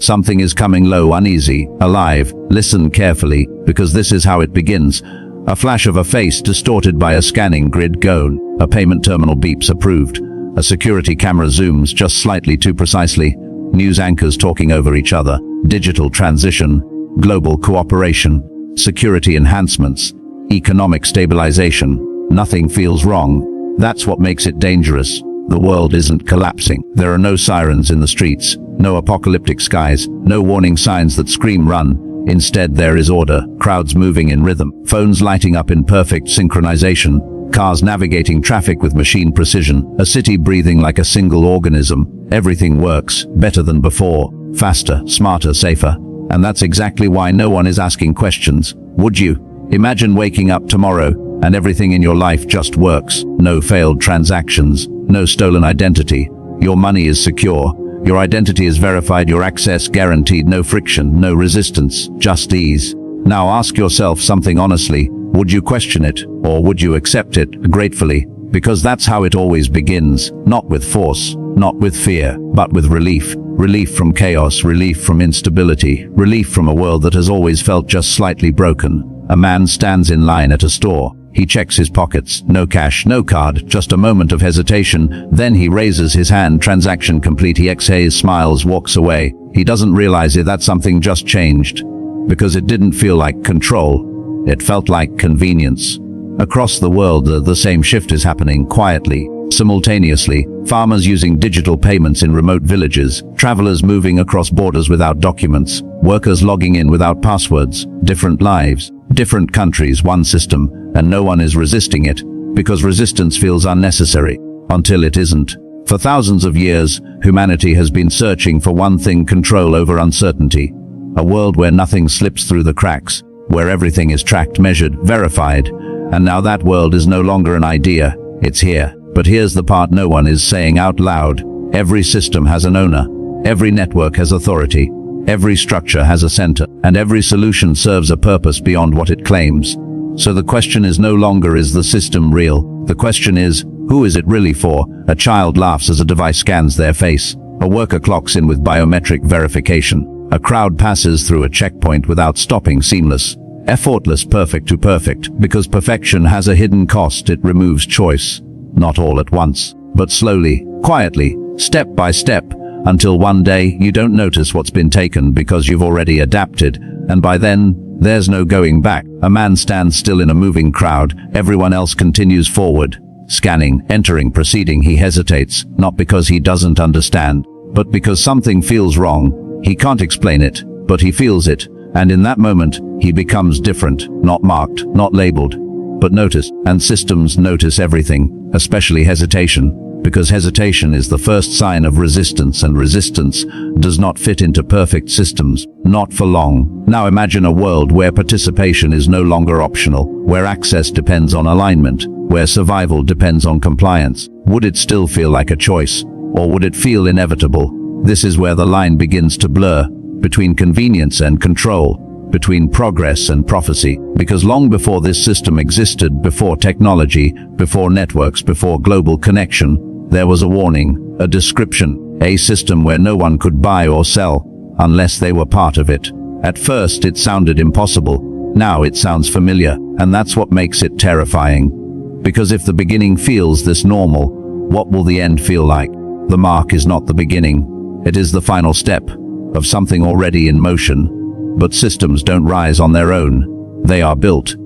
Something is coming low, uneasy, alive. Listen carefully, because this is how it begins. A flash of a face distorted by a scanning grid gone. A payment terminal beeps approved. A security camera zooms just slightly too precisely. News anchors talking over each other. Digital transition. Global cooperation. Security enhancements. Economic stabilization. Nothing feels wrong. That's what makes it dangerous. The world isn't collapsing. There are no sirens in the streets. No apocalyptic skies. No warning signs that scream run. Instead, there is order, crowds moving in rhythm, phones lighting up in perfect synchronization, cars navigating traffic with machine precision, a city breathing like a single organism. Everything works, better than before, faster, smarter, safer. And that's exactly why no one is asking questions. Would you? Imagine waking up tomorrow, and everything in your life just works. No failed transactions, no stolen identity. Your money is secure. Your identity is verified, your access guaranteed, no friction, no resistance, just ease. Now ask yourself something honestly. Would you question it, or would you accept it gratefully? Because that's how it always begins, not with force, not with fear, but with relief. Relief from chaos, relief from instability, relief from a world that has always felt just slightly broken. A man stands in line at a store. He checks his pockets. No cash, no card, just a moment of hesitation. Then he raises his hand, transaction complete. He exhales, smiles, walks away. He doesn't realize it, that something just changed. Because it didn't feel like control. It felt like convenience. Across the world, the same shift is happening quietly, simultaneously. Farmers using digital payments in remote villages. Travelers moving across borders without documents. Workers logging in without passwords. Different lives, different countries, one system. And no one is resisting it, because resistance feels unnecessary, until it isn't. For thousands of years, humanity has been searching for one thing: control over uncertainty. A world where nothing slips through the cracks, where everything is tracked, measured, verified. And now that world is no longer an idea, it's here. But here's the part no one is saying out loud. Every system has an owner. Every network has authority. Every structure has a center. And every solution serves a purpose beyond what it claims. So the question is no longer, is the system real? The question is, who is it really for? A child laughs as a device scans their face. A worker clocks in with biometric verification. A crowd passes through a checkpoint without stopping, seamless. Effortless, perfect to perfect. Because perfection has a hidden cost, it removes choice. Not all at once, but slowly, quietly, step by step, until one day you don't notice what's been taken because you've already adapted, and by then, there's no going back. A man stands still in a moving crowd. Everyone else continues forward. Scanning, entering, proceeding. He hesitates, not because he doesn't understand, but because something feels wrong. He can't explain it, but he feels it. And in that moment, he becomes different. Not marked, not labeled, but noticed. And systems notice everything, especially hesitation. Because hesitation is the first sign of resistance, and resistance does not fit into perfect systems, not for long. Now imagine a world where participation is no longer optional, where access depends on alignment, where survival depends on compliance. Would it still feel like a choice, or would it feel inevitable? This is where the line begins to blur, between convenience and control, between progress and prophecy. Because long before this system existed, before technology, before networks, before global connection, there was a warning, a description, a system where no one could buy or sell unless they were part of it. At first it sounded impossible. Now it sounds familiar, and that's what makes it terrifying. Because if the beginning feels this normal, what will the end feel like? The mark is not the beginning. It is the final step of something already in motion. But systems don't rise on their own. They are built.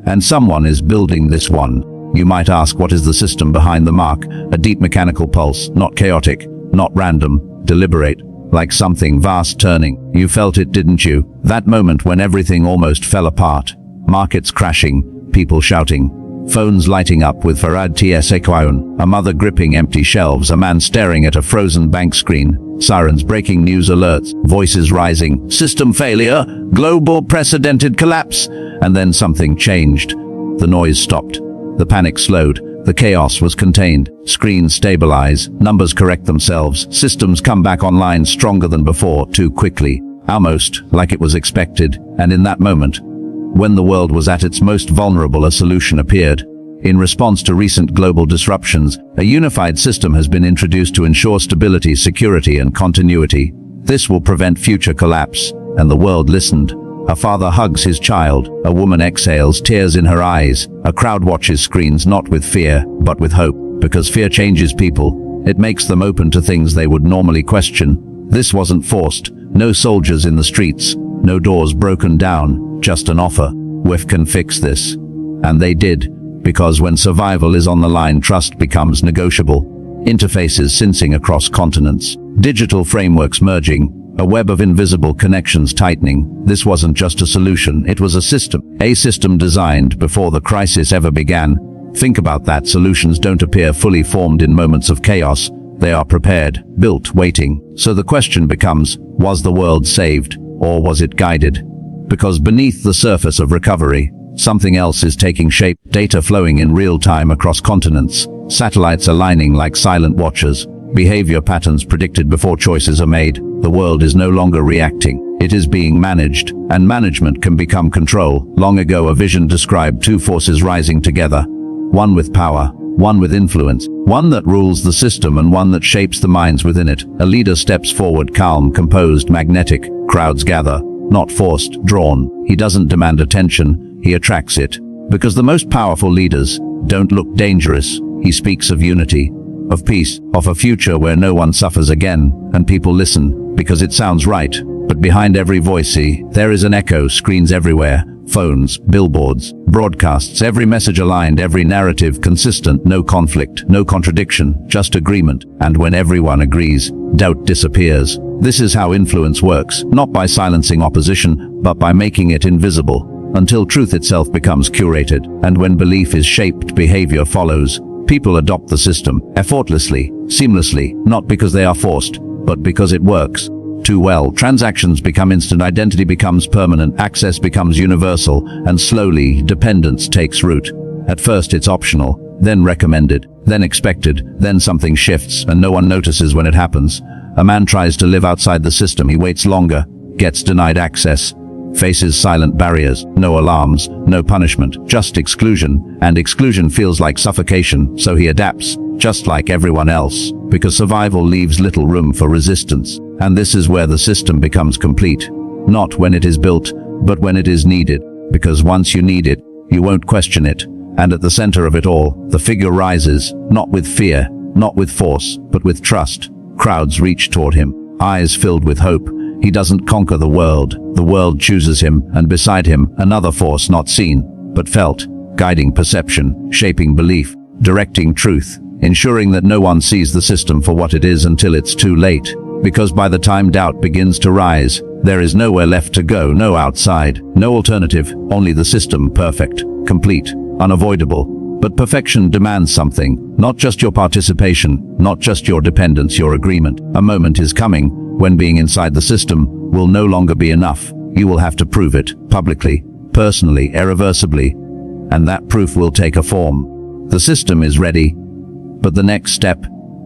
And someone is building this one. You might ask, what is the system behind the mark? A deep mechanical pulse, not chaotic, not random, deliberate, like something vast turning. You felt it, didn't you? That moment when everything almost fell apart. Markets crashing, people shouting, phones lighting up with Farad Ts Ekwaun, a mother gripping empty shelves, a man staring at a frozen bank screen, sirens, breaking news alerts, voices rising, system failure, global precedented collapse. And then something changed. The noise stopped. The panic slowed. The chaos was contained. Screens stabilize. Numbers correct themselves. Systems come back online stronger than before, too quickly. Almost like it was expected. And in that moment, when the world was at its most vulnerable, a solution appeared. In response to recent global disruptions, a unified system has been introduced to ensure stability, security, and continuity. This will prevent future collapse. And the world listened. A father hugs his child. A woman exhales, tears in her eyes. A crowd watches screens not with fear, but with hope. Because fear changes people. It makes them open to things they would normally question. This wasn't forced. No soldiers in the streets. No doors broken down. Just an offer. We can fix this. And they did. Because when survival is on the line, trust becomes negotiable. Interfaces syncing across continents. Digital frameworks merging. A web of invisible connections tightening. This wasn't just a solution, it was a system. A system designed before the crisis ever began. Think about that. Solutions don't appear fully formed in moments of chaos. They are prepared, built, waiting. So the question becomes, was the world saved, or was it guided? Because beneath the surface of recovery, something else is taking shape. Data flowing in real time across continents. Satellites aligning like silent watchers. Behavior patterns predicted before choices are made. The world is no longer reacting. It is being managed, and management can become control. Long ago, a vision described two forces rising together. One with power, one with influence. One that rules the system and one that shapes the minds within it. A leader steps forward, calm, composed, magnetic. Crowds gather, not forced, drawn. He doesn't demand attention, he attracts it. Because the most powerful leaders don't look dangerous. He speaks of unity, of peace, of a future where no one suffers again, and people listen, because it sounds right. But behind every voice, there is an echo. Screens everywhere, phones, billboards, broadcasts, every message aligned, every narrative consistent, no conflict, no contradiction, just agreement. And when everyone agrees, doubt disappears. This is how influence works, not by silencing opposition, but by making it invisible, until truth itself becomes curated. And when belief is shaped, behavior follows. People adopt the system, effortlessly, seamlessly, not because they are forced, but because it works too well. Transactions become instant, identity becomes permanent, access becomes universal, and slowly, dependence takes root. At first it's optional, then recommended, then expected, then something shifts, and no one notices when it happens. A man tries to live outside the system, he waits longer, gets denied access, faces silent barriers, no alarms, no punishment, just exclusion, and exclusion feels like suffocation, so he adapts, just like everyone else, because survival leaves little room for resistance. And this is where the system becomes complete. Not when it is built, but when it is needed. Because once you need it, you won't question it. And at the center of it all, the figure rises, not with fear, not with force, but with trust. Crowds reach toward him, eyes filled with hope. He doesn't conquer the world chooses him, and beside him, another force not seen, but felt, guiding perception, shaping belief, directing truth, ensuring that no one sees the system for what it is until it's too late. Because by the time doubt begins to rise, there is nowhere left to go, no outside, no alternative, only the system, perfect, complete, unavoidable. But perfection demands something, not just your participation, not just your dependence, your agreement. A moment is coming when being inside the system will no longer be enough. You will have to prove it, publicly, personally, irreversibly, and that proof will take a form. The system is ready, but the next step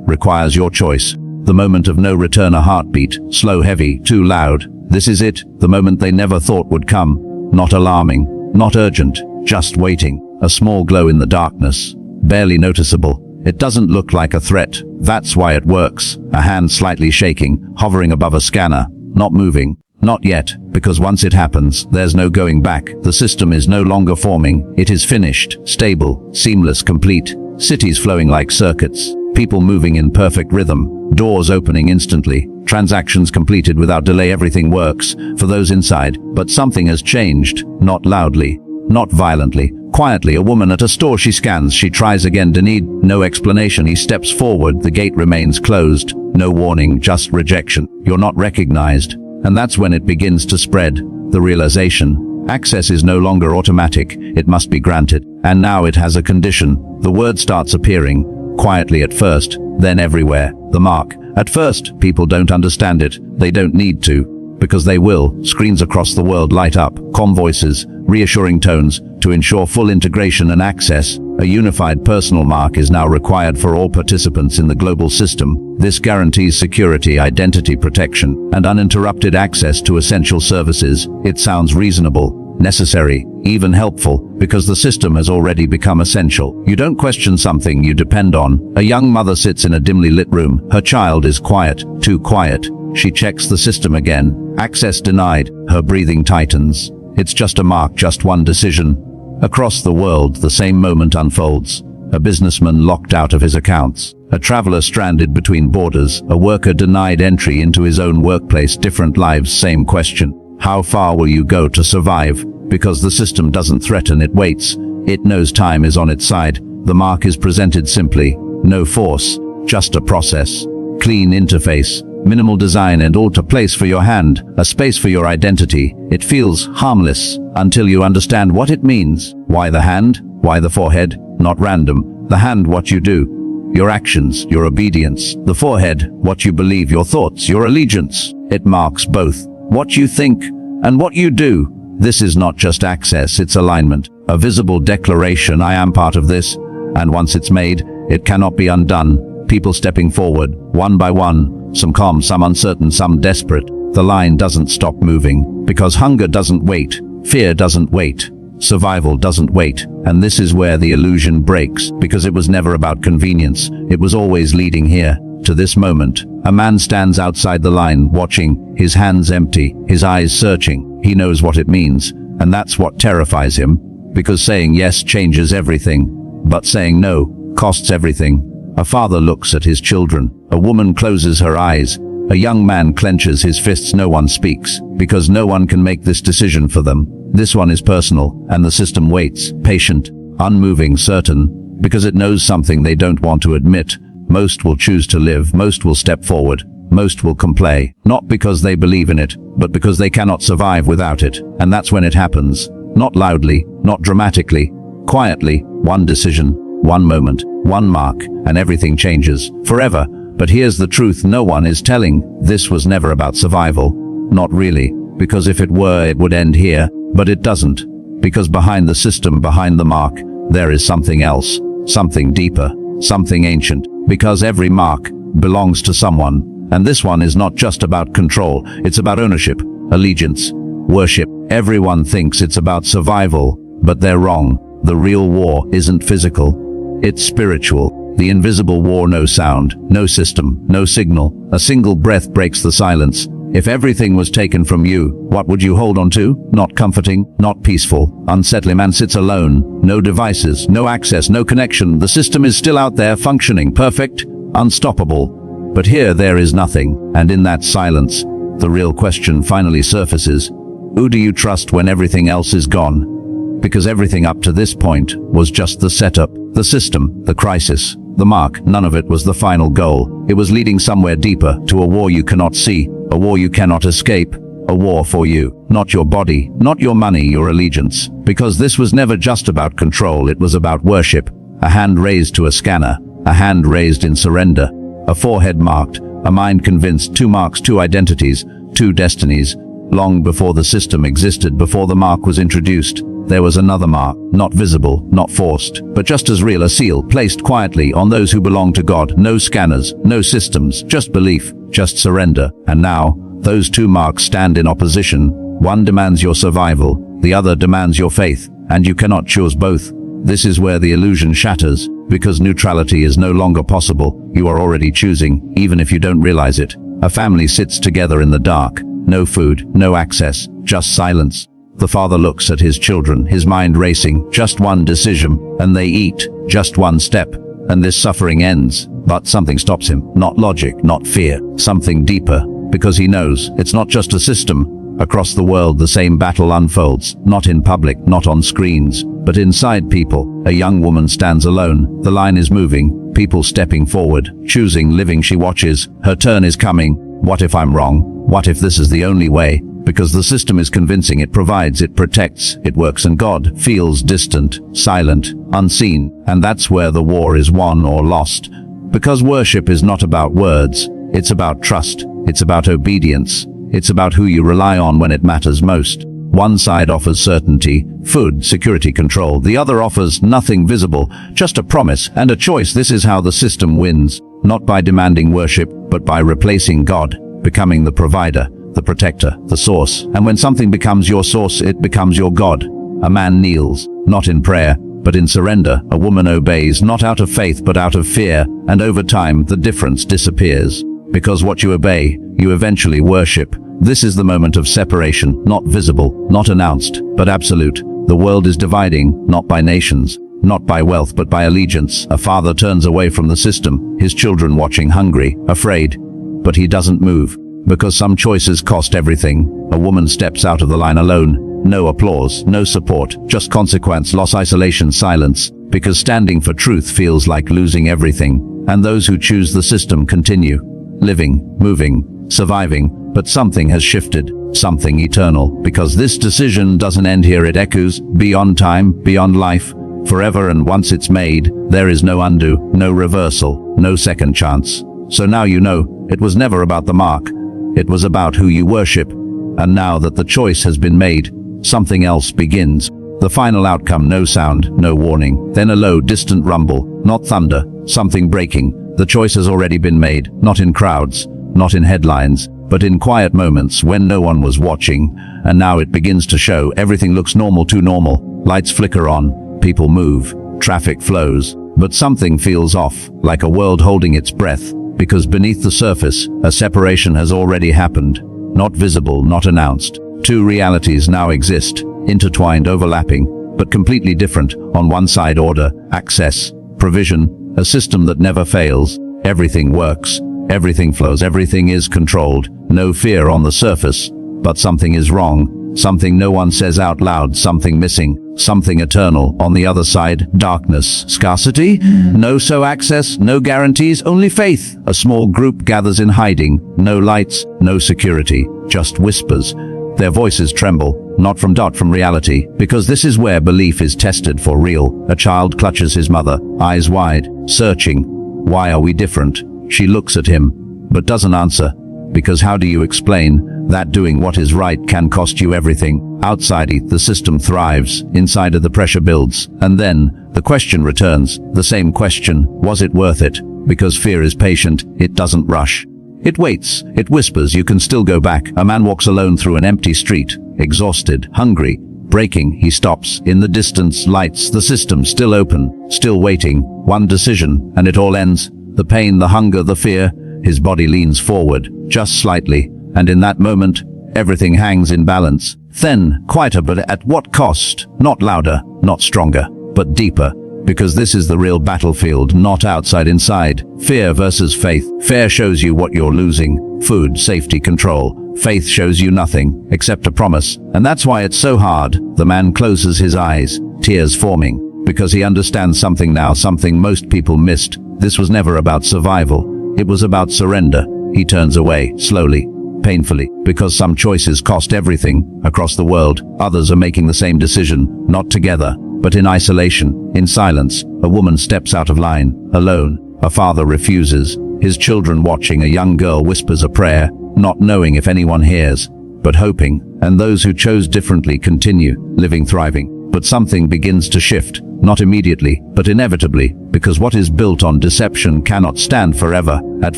requires your choice. The moment of no return, a heartbeat, slow, heavy, too loud. This is it, the moment they never thought would come. Not alarming, not urgent, just waiting. A small glow in the darkness, barely noticeable. It doesn't look like a threat. That's why it works. A hand slightly shaking, hovering above a scanner, not moving. Not yet, because once it happens, there's no going back. The system is no longer forming. It is finished, stable, seamless, complete. Cities flowing like circuits. People moving in perfect rhythm. Doors opening instantly. Transactions completed without delay. Everything works for those inside. But something has changed. Not loudly, not violently. Quietly, a woman at a store. She scans. She tries again. Denied. No explanation. He steps forward. The gate remains closed. No warning, just rejection. You're not recognized. And that's when it begins to spread. The realization. Access is no longer automatic. It must be granted. And now it has a condition. The word starts appearing. Quietly at first, then everywhere. The mark. At first, people don't understand it. They don't need to. Because they will. Screens across the world light up. Calm voices, reassuring tones, to ensure full integration and access. A unified personal mark is now required for all participants in the global system. This guarantees security, identity protection, and uninterrupted access to essential services. It sounds reasonable, necessary, even helpful, because the system has already become essential. You don't question something you depend on. A young mother sits in a dimly lit room. Her child is quiet, too quiet. She checks the system again. Access denied. Her breathing tightens. It's just a mark, just one decision. Across the world, the same moment unfolds. A businessman locked out of his accounts. A traveler stranded between borders. A worker denied entry into his own workplace. Different lives, same question. How far will you go to survive? Because the system doesn't threaten, it waits. It knows time is on its side. The mark is presented simply. No force, just a process. Clean interface, minimal design and alter place for your hand, a space for your identity. It feels harmless until you understand what it means. Why the hand? Why the forehead? Not random. The hand, what you do. Your actions, your obedience. The forehead, what you believe, your thoughts, your allegiance. It marks both what you think and what you do. This is not just access, it's alignment. A visible declaration, I am part of this. And once it's made, it cannot be undone. People stepping forward, one by one, some calm, some uncertain, some desperate. The line doesn't stop moving, because hunger doesn't wait, fear doesn't wait, survival doesn't wait. And this is where the illusion breaks, because it was never about convenience. It was always leading here, to this moment. A man stands outside the line, watching, his hands empty, his eyes searching. He knows what it means, and that's what terrifies him, because saying yes changes everything, but saying no costs everything. A father looks at his children. A woman closes her eyes. A young man clenches his fists. No one speaks, because no one can make this decision for them. This one is personal, and the system waits, patient, unmoving, certain, because it knows something they don't want to admit. Most will choose to live, most will step forward, most will comply, not because they believe in it, but because they cannot survive without it. And that's when it happens. Not loudly, not dramatically, quietly. One decision, one moment, one mark, and everything changes, forever. But here's the truth no one is telling. This was never about survival. Not really, because if it were, it would end here. But it doesn't, because behind the system, behind the mark, there is something else, something deeper, something ancient. Because every mark belongs to someone, and this one is not just about control, it's about ownership, allegiance, worship. Everyone thinks it's about survival, but they're wrong. The real war isn't physical, it's spiritual. The invisible war, no sound, no system, no signal. A single breath breaks the silence. If everything was taken from you, what would you hold on to? Not comforting, not peaceful, unsettling. Man sits alone, no devices, no access, no connection. The system is still out there, functioning, perfect, unstoppable. But here there is nothing, and in that silence, the real question finally surfaces. Who do you trust when everything else is gone? Because everything up to this point was just the setup, the system, the crisis, the mark. None of it was the final goal. It was leading somewhere deeper, to a war you cannot see, a war you cannot escape, a war for you. Not your body, not your money, your allegiance. Because this was never just about control, it was about worship. A hand raised to a scanner, a hand raised in surrender, a forehead marked, a mind convinced. Two marks, two identities, two destinies. Long before the system existed, before the mark was introduced, there was another mark, not visible, not forced, but just as real, a seal placed quietly on those who belong to God. No scanners, no systems, just belief, just surrender. And now, those two marks stand in opposition. One demands your survival, the other demands your faith, and you cannot choose both. This is where the illusion shatters, because neutrality is no longer possible. You are already choosing, even if you don't realize it. A family sits together in the dark. No food, no access, just silence. The father looks at his children, his mind racing. Just one decision, and they eat. Just one step, and this suffering ends. But something stops him. Not logic, not fear. Something deeper, because he knows it's not just a system. Across the world, the same battle unfolds. Not in public, not on screens, but inside people. A young woman stands alone. The line is moving. People stepping forward, choosing, living. She watches. Her turn is coming. What if I'm wrong? What if this is the only way? Because the system is convincing, it provides, it protects, it works, and God feels distant, silent, unseen. And that's where the war is won or lost. Because worship is not about words, it's about trust, it's about obedience, it's about who you rely on when it matters most. One side offers certainty, food, security, control. The other offers nothing visible, just a promise and a choice. This is how the system wins, not by demanding worship, but by replacing God, becoming the provider, the protector, the source. And when something becomes your source, it becomes your God. A man kneels, not in prayer, but in surrender. A woman obeys, not out of faith, but out of fear. And over time, the difference disappears. Because what you obey, you eventually worship. This is the moment of separation, not visible, not announced, but absolute. The world is dividing, not by nations, not by wealth, but by allegiance. A father turns away from the system, his children watching, hungry, afraid. But he doesn't move, because some choices cost everything. A woman steps out of the line alone. No applause, no support, just consequence, loss, isolation, silence. Because standing for truth feels like losing everything. And those who choose the system continue, living, moving, surviving. But something has shifted, something eternal. Because this decision doesn't end here, it echoes beyond time, beyond life, forever. And once it's made, there is no undo, no reversal, no second chance. So now you know, it was never about the mark. It was about who you worship. And now that the choice has been made, something else begins. The final outcome, no sound, no warning. Then a low, distant rumble, not thunder, something breaking. The choice has already been made, not in crowds, not in headlines, but in quiet moments when no one was watching. And now it begins to show. Everything looks normal, too normal. Lights flicker on, people move, traffic flows. But something feels off, like a world holding its breath. Because beneath the surface, a separation has already happened. Not visible, not announced. Two realities now exist, intertwined, overlapping, but completely different. On one side, order, access, provision, a system that never fails. Everything works, everything flows, everything is controlled. No fear on the surface, but something is wrong. Something no one says out loud, something missing, something eternal. On the other side, darkness, scarcity, no access, no guarantees, only faith. A small group gathers in hiding, no lights, no security, just whispers. Their voices tremble, not from doubt, from reality, because this is where belief is tested for real. A child clutches his mother, eyes wide, searching. Why are we different? She looks at him, but doesn't answer. Because how do you explain that doing what is right can cost you everything? Outside it, the system thrives. Inside it, the pressure builds. And then, the question returns. The same question, was it worth it? Because fear is patient, it doesn't rush. It waits, it whispers, you can still go back. A man walks alone through an empty street, exhausted, hungry, breaking. He stops. In the distance, lights, the system still open, still waiting. One decision, and it all ends. The pain, the hunger, the fear. His body leans forward, just slightly, and in that moment, everything hangs in balance. Then, quieter, but at what cost? Not louder, not stronger, but deeper. Because this is the real battlefield, not outside, inside. Fear versus faith. Fear shows you what you're losing. Food, safety, control. Faith shows you nothing, except a promise. And that's why it's so hard. The man closes his eyes, tears forming. Because he understands something now, something most people missed. This was never about survival. It was about surrender. He turns away, slowly, painfully, because some choices cost everything. Across the world, others are making the same decision, not together, but in isolation, in silence. A woman steps out of line, alone. A father refuses, his children watching. A young girl whispers a prayer, not knowing if anyone hears, but hoping. And those who chose differently continue, living, thriving. But something begins to shift, not immediately, but inevitably, because what is built on deception cannot stand forever. At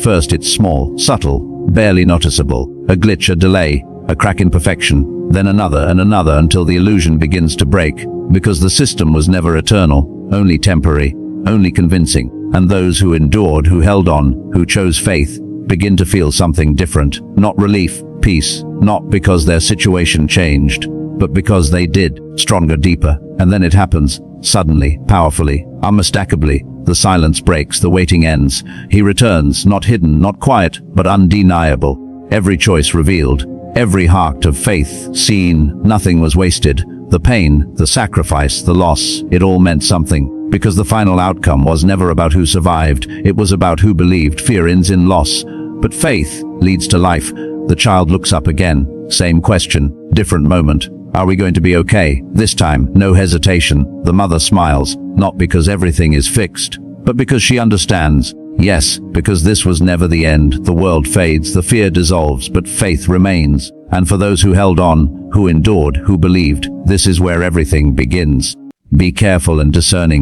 first it's small, subtle, barely noticeable, a glitch, a delay, a crack in perfection, then another and another until the illusion begins to break, because the system was never eternal, only temporary, only convincing. And those who endured, who held on, who chose faith, begin to feel something different, not relief, peace, not because their situation changed, but because they did, stronger, deeper. And then it happens, suddenly, powerfully, unmistakably. The silence breaks, the waiting ends. He returns, not hidden, not quiet, but undeniable. Every choice revealed, every heart of faith seen. Nothing was wasted. The pain, the sacrifice, the loss, it all meant something. Because the final outcome was never about who survived, it was about who believed. Fear ends in loss, but faith leads to life. The child looks up again, same question, different moment. Are we going to be okay? This time, no hesitation. The mother smiles, not because everything is fixed, but because she understands. Yes, because this was never the end. The world fades, the fear dissolves, but faith remains. And for those who held on, who endured, who believed, this is where everything begins. Be careful and discerning.